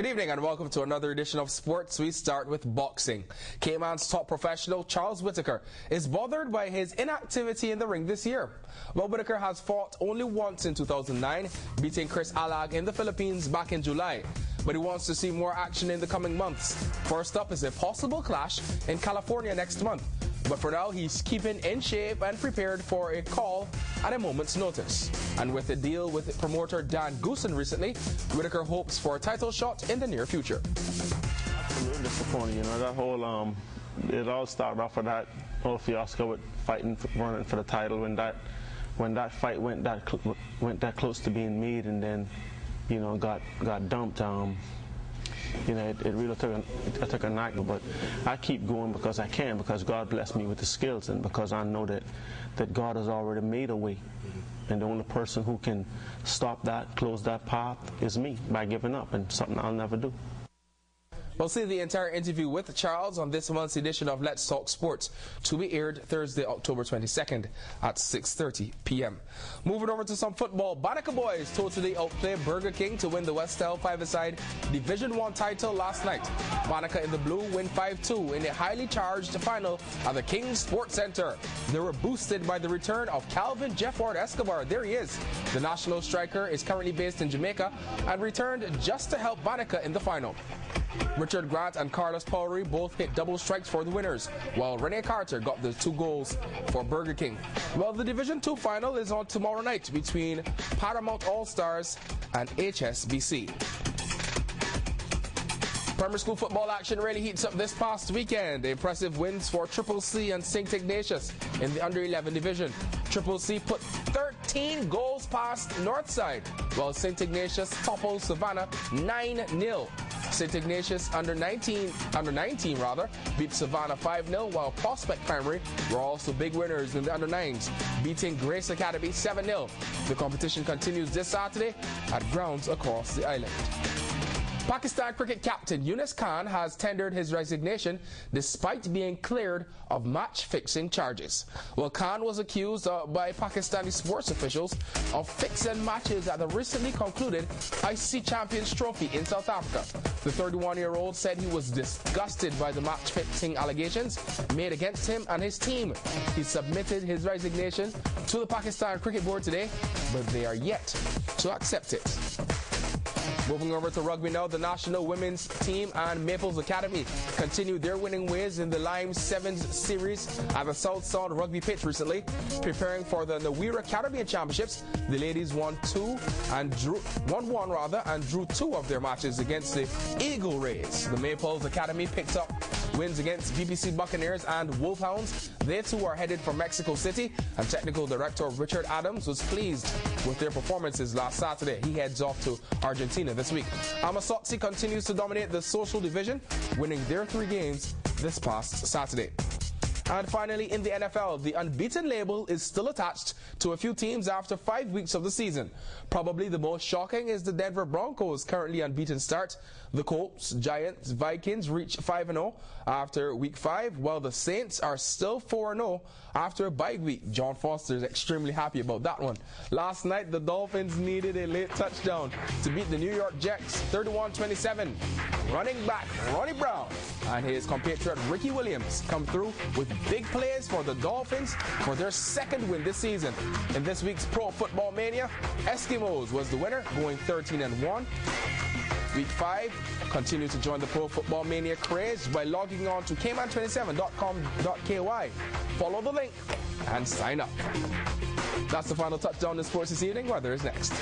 Good evening and welcome to another edition of Sports. We start with boxing. Cayman's top professional, Charles Whittaker, is bothered by his inactivity in the ring this year. Well, Whittaker has fought only once in 2009, beating Chris Alag in the Philippines back in July. But he wants to see more action in the coming months. First up is a possible clash in California next month. But for now, he's keeping in shape and prepared for a call at a moment's notice. And with a deal with promoter Dan Goosen recently, Whittaker hopes for a title shot in the near future. Absolutely disappointing, you know, that whole, it all started off with that whole fiasco with running for the title when that fight went that close to being made and then, you know, got dumped. You know, it really took a knock, but I keep going because I can, because God blessed me with the skills and because I know that God has already made a way. And the only person who can stop that, close that path, is me by giving up, and something I'll never do. We'll see the entire interview with Charles on this month's edition of Let's Talk Sports, to be aired Thursday, October 22nd at 6:30 p.m. Moving over to some football, Bonaca boys totally outplayed Burger King to win the WestTel five-a-side Division I title last night. Bonaca in the blue win 5-2 in a highly charged final at the King Sports Center. They were boosted by the return of Calvin Jefford Escobar. There he is. The national striker is currently based in Jamaica and returned just to help Bonaca in the final. Richard Grant and Carlos Powry both hit double strikes for the winners, while Rene Carter got the 2 goals for Burger King. Well, the Division II final is on tomorrow night between Paramount All-Stars and HSBC. Primary school football action really heats up this past weekend. Impressive wins for Triple C and St. Ignatius in the under-11 division. Triple C put 13 goals past Northside, while St. Ignatius toppled Savannah 9-0. St. Ignatius under 19 beat Savannah 5-0, while Prospect Primary were also big winners in the under 9s, beating Grace Academy 7-0. The competition continues this Saturday at grounds across the island. Pakistan cricket captain Yunus Khan has tendered his resignation despite being cleared of match-fixing charges. Well, Khan was accused by Pakistani sports officials of fixing matches at the recently concluded ICC Champions Trophy in South Africa. The 31-year-old said he was disgusted by the match-fixing allegations made against him and his team. He submitted his resignation to the Pakistan Cricket Board today, but they are yet to accept it. Moving over to rugby now, the national women's team and Maples Academy continued their winning ways in the Lime Sevens series at the South Sound Rugby pitch recently. Preparing for the Nawira Caribbean Championships, the ladies won 1-1 and drew 2 of their matches against the Eagle Rays. The Maples Academy picked up wins against BBC Buccaneers and Wolfhounds. They too are headed for Mexico City, and technical director Richard Adams was pleased with their performances last Saturday. He heads off to Argentina this week. Amasotsi continues to dominate the social division, winning their 3 games this past Saturday. And finally, in the NFL, the unbeaten label is still attached to a few teams after 5 weeks of the season. Probably the most shocking is the Denver Broncos' currently unbeaten start. The Colts, Giants, Vikings reach 5-0 after week 5, while the Saints are still 4-0 after a bye week. John Foster is extremely happy about that one. Last night, the Dolphins needed a late touchdown to beat the New York Jets 31-27. Running back Ronnie Brown and his compatriot Ricky Williams come through with big plays for the Dolphins for their 2nd win this season. In this week's Pro Football Mania, Eskimos was the winner, going 13-1. Week 5, continue to join the Pro Football Mania craze by logging on to cayman27.com.ky. Follow the link and sign up. That's the final touchdown in sports this evening. Weather is next.